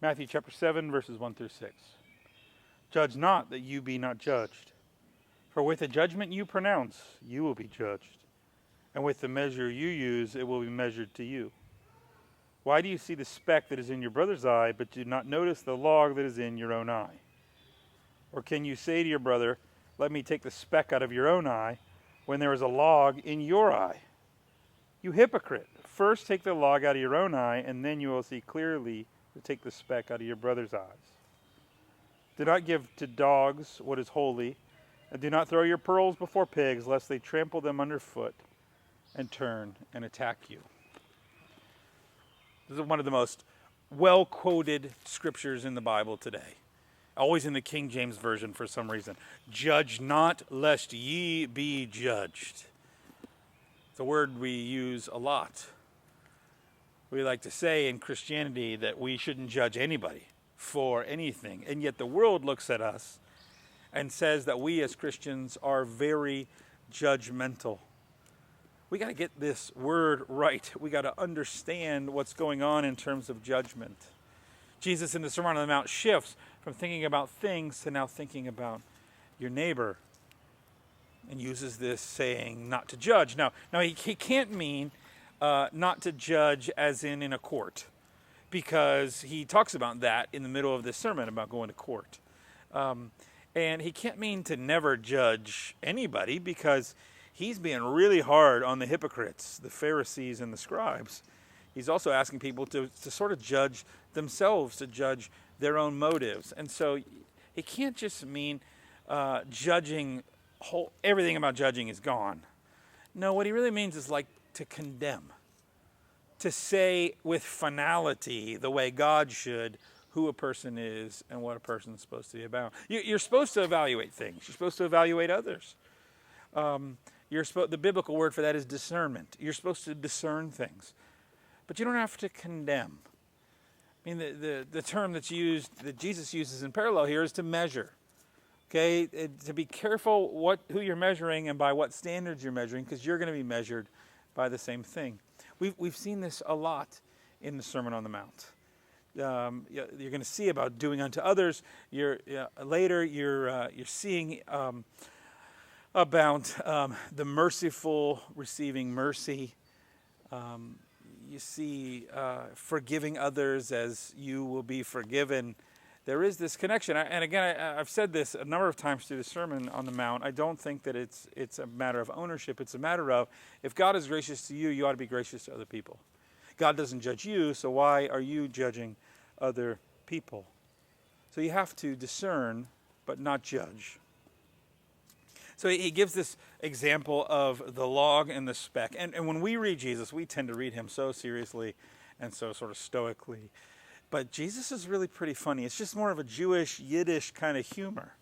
Matthew chapter 7, verses 1 through 6. Judge not that you be not judged. For with the judgment you pronounce, you will be judged. And with the measure you use, it will be measured to you. Why do you see the speck that is in your brother's eye, but do not notice the log that is in your own eye? Or can you say to your brother, let me take the speck out of your own eye, when there is a log in your eye? You hypocrite! First take the log out of your own eye, and then you will see clearly to take the speck out of your brother's eyes. Do not give to dogs what is holy, and do not throw your pearls before pigs, lest they trample them underfoot and turn and attack you. This is one of the most well-quoted scriptures in the Bible today. Always in the King James Version for some reason. Judge not, lest ye be judged. It's a word we use a lot. We like to say in Christianity that we shouldn't judge anybody for anything. And yet the world looks at us and says that we as Christians are very judgmental. We got to get this word right. We got to understand what's going on in terms of judgment. Jesus in the Sermon on the Mount shifts from thinking about things to now thinking about your neighbor, and uses this saying not to judge. Now he can't mean not to judge as in a court, because he talks about that in the middle of this sermon about going to court. And he can't mean to never judge anybody, because he's being really hard on the hypocrites, the Pharisees and the scribes. He's also asking people to sort of judge themselves, to judge their own motives. And so he can't just mean judging, everything about judging is gone. No, what he really means is like to condemn. To say with finality, the way God should, who a person is and what a person is supposed to be about. You're supposed to evaluate things. You're supposed to evaluate others. The biblical word for that is discernment. You're supposed to discern things. But you don't have to condemn. I mean, the term that's used, that Jesus uses in parallel here, is to measure. Okay, to be careful who you're measuring and by what standards you're measuring, because you're going to be measured by the same thing. We've seen this a lot in the Sermon on the Mount. You're going to see about doing unto others. Later, you're seeing about the merciful receiving mercy. You see forgiving others as you will be forgiven. There is this connection. And again, I've said this a number of times through the Sermon on the Mount. I don't think that it's a matter of ownership. It's a matter of, if God is gracious to you, you ought to be gracious to other people. God doesn't judge you, so why are you judging other people? So you have to discern, but not judge. So he gives this example of the log and the speck. And when we read Jesus, we tend to read him so seriously and so sort of stoically. But Jesus is really pretty funny. It's just more of a Jewish, Yiddish kind of humor.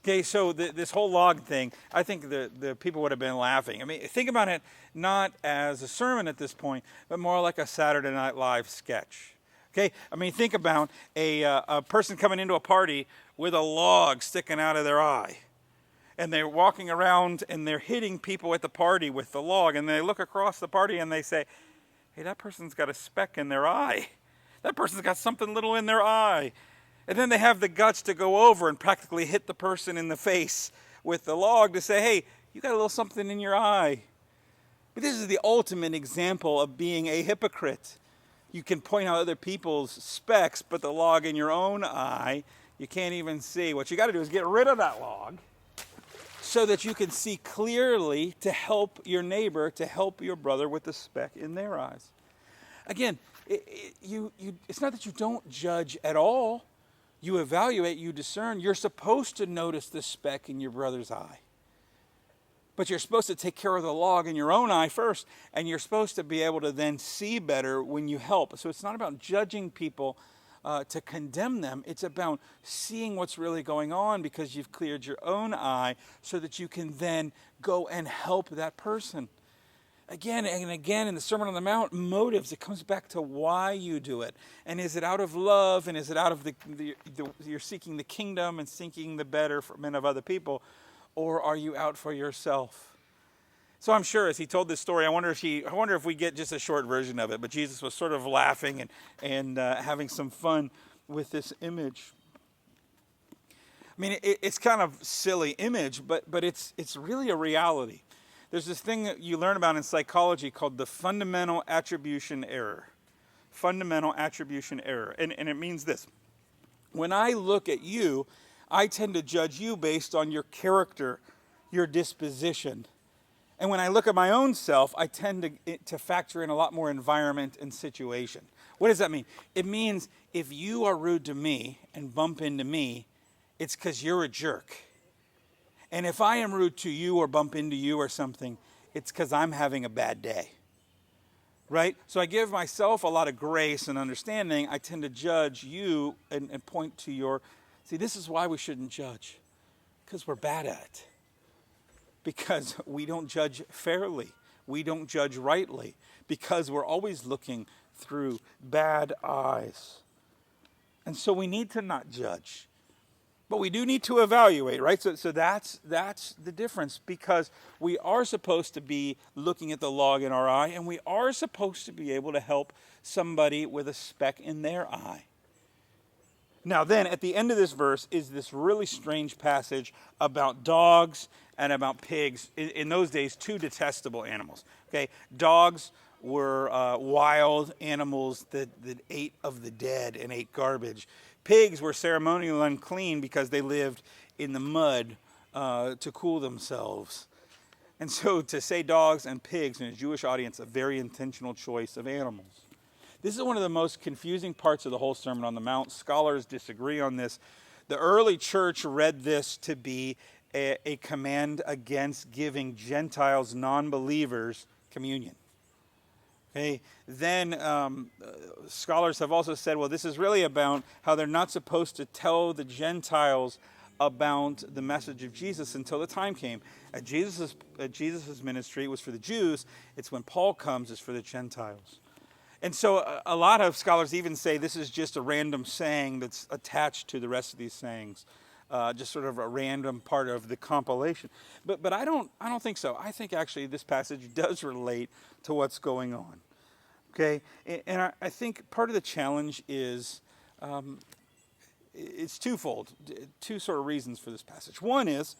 Okay, so this whole log thing, I think the people would have been laughing. I mean, think about it not as a sermon at this point, but more like a Saturday Night Live sketch. Okay, I mean, think about a person coming into a party with a log sticking out of their eye. And they're walking around and they're hitting people at the party with the log. And they look across the party and they say, hey, that person's got a speck in their eye. That person's got something little in their eye. And then they have the guts to go over and practically hit the person in the face with the log to say, hey, you got a little something in your eye. But this is the ultimate example of being a hypocrite. You can point out other people's specks, but the log in your own eye, you can't even see. What you got to do is get rid of that log so that you can see clearly to help your neighbor, to help your brother with the speck in their eyes. Again, it's not that you don't judge at all. You evaluate, you discern. You're supposed to notice the speck in your brother's eye. But you're supposed to take care of the log in your own eye first, and you're supposed to be able to then see better when you help. So it's not about judging people to condemn them. It's about seeing what's really going on because you've cleared your own eye so that you can then go and help that person. Again and again in the Sermon on the Mount, motives, it comes back to why you do it. And is it out of love, and is it out of you're seeking the kingdom and seeking the betterment of other people, or are you out for yourself? So I'm sure as he told this story, I wonder if we get just a short version of it, but Jesus was sort of laughing and having some fun with this image. I mean, it's kind of silly image, but it's really a reality. There's this thing that you learn about in psychology called the fundamental attribution error. Fundamental attribution error. And it means this. When I look at you, I tend to judge you based on your character, your disposition. And when I look at my own self, I tend to factor in a lot more environment and situation. What does that mean? It means if you are rude to me and bump into me, it's because you're a jerk. And if I am rude to you or bump into you or something, it's because I'm having a bad day. Right? So I give myself a lot of grace and understanding. I tend to judge you and point to your... See, this is why we shouldn't judge. Because we're bad at it. Because we don't judge fairly. We don't judge rightly. Because we're always looking through bad eyes. And so we need to not judge. But we do need to evaluate, right? So that's the difference, because we are supposed to be looking at the log in our eye, and we are supposed to be able to help somebody with a speck in their eye. Now then, at the end of this verse is this really strange passage about dogs and about pigs. In those days, two detestable animals. Okay, dogs were wild animals that ate of the dead and ate garbage. Pigs were ceremonially unclean because they lived in the mud to cool themselves. And so to say dogs and pigs in a Jewish audience, a very intentional choice of animals. This is one of the most confusing parts of the whole Sermon on the Mount. Scholars disagree on this. The early church read this to be a command against giving Gentiles, non-believers, communion. Okay. Then scholars have also said, well, this is really about how they're not supposed to tell the Gentiles about the message of Jesus until the time came. At Jesus' ministry, it was for the Jews. It's when Paul comes, it's for the Gentiles. And so a lot of scholars even say this is just a random saying that's attached to the rest of these sayings. Just sort of a random part of the compilation. But I don't think so. I think actually this passage does relate to what's going on. Okay? And I think part of the challenge is it's twofold. Two sort of reasons for this passage. One is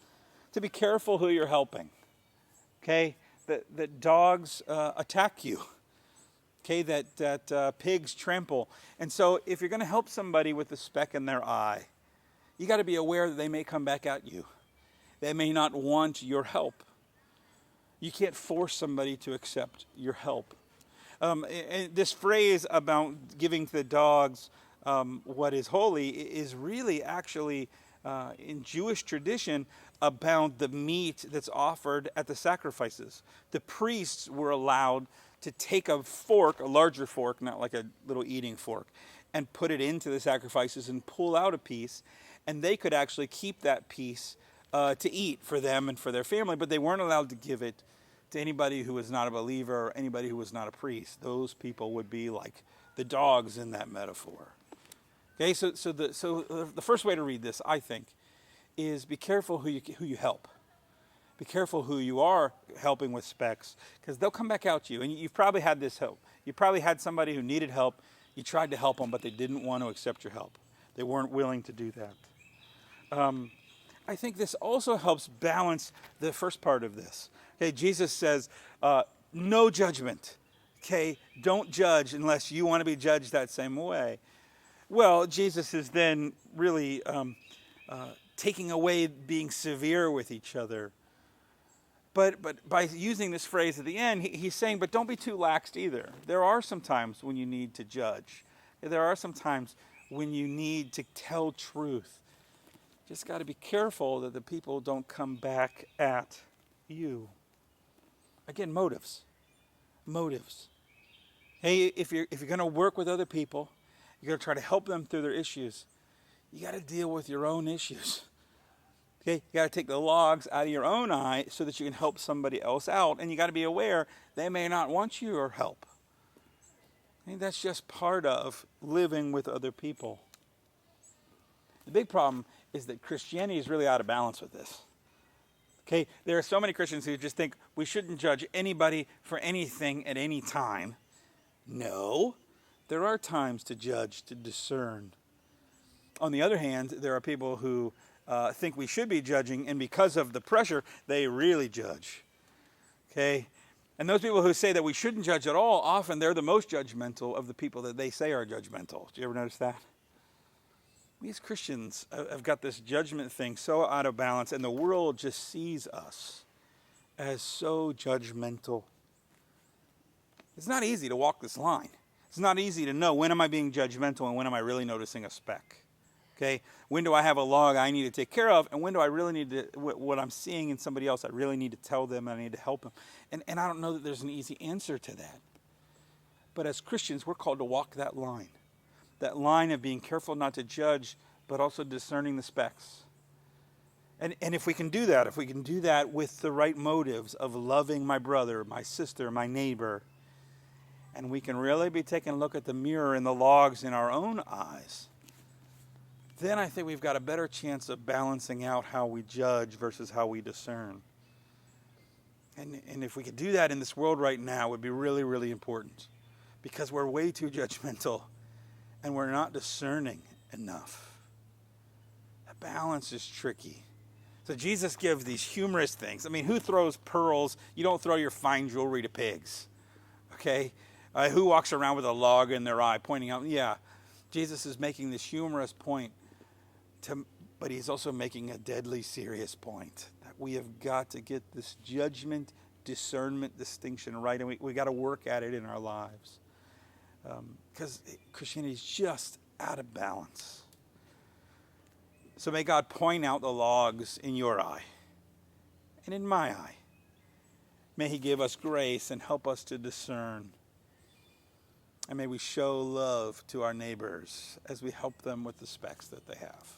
to be careful who you're helping. Okay? That dogs attack you. Okay? That pigs trample. And so if you're going to help somebody with a speck in their eye, you got to be aware that they may come back at you. They may not want your help. You can't force somebody to accept your help. And this phrase about giving to the dogs what is holy is really actually in Jewish tradition about the meat that's offered at the sacrifices. The priests were allowed to take a fork, a larger fork, not like a little eating fork, and put it into the sacrifices and pull out a piece. And they could actually keep that piece to eat for them and for their family, but they weren't allowed to give it to anybody who was not a believer or anybody who was not a priest. Those people would be like the dogs in that metaphor. Okay, so the first way to read this, I think, is be careful who you help. Be careful who you are helping with specks, because they'll come back out to you. And you've probably had this help. You probably had somebody who needed help. You tried to help them, but they didn't want to accept your help. They weren't willing to do that. I think this also helps balance the first part of this. Okay, Jesus says, no judgment. Okay, don't judge unless you want to be judged that same way. Well, Jesus is then really taking away being severe with each other. But by using this phrase at the end, he's saying, but don't be too lax either. There are some times when you need to judge. There are some times when you need to tell truth. Just got to be careful that the people don't come back at you. Again, motives. Motives. Hey, if you're going to work with other people, you're going to try to help them through their issues, you got to deal with your own issues. Okay, you got to take the logs out of your own eye so that you can help somebody else out, and you got to be aware they may not want your help. I think that's just part of living with other people. The big problem is that Christianity is really out of balance with this. Okay, there are so many Christians who just think we shouldn't judge anybody for anything at any time. No, there are times to judge, to discern. On the other hand, there are people who think we should be judging, and because of the pressure, they really judge. Okay? And those people who say that we shouldn't judge at all, often they're the most judgmental of the people that they say are judgmental. Do you ever notice that? We as Christians have got this judgment thing so out of balance, and the world just sees us as so judgmental. It's not easy to walk this line. It's not easy to know when am I being judgmental and when am I really noticing a speck. Okay? When do I have a log I need to take care of, and when do I really need to, what I'm seeing in somebody else, I really need to tell them, I need to help them. And I don't know that there's an easy answer to that. But as Christians, we're called to walk that line of being careful not to judge, but also discerning the specks. And if we can do that with the right motives of loving my brother, my sister, my neighbor, and we can really be taking a look at the mirror and the logs in our own eyes, then I think we've got a better chance of balancing out how we judge versus how we discern. And if we could do that in this world right now, it would be really, really important. Because we're way too judgmental and we're not discerning enough. The balance is tricky. So Jesus gives these humorous things. I mean, who throws pearls? You don't throw your fine jewelry to pigs. Okay? Who walks around with a log in their eye pointing out? Yeah, Jesus is making this humorous point. But he's also making a deadly serious point. That we have got to get this judgment, discernment, distinction right. And we got to work at it in our lives. Because Christianity is just out of balance. So may God point out the logs in your eye and in my eye. May he give us grace and help us to discern. And may we show love to our neighbors as we help them with the specks that they have.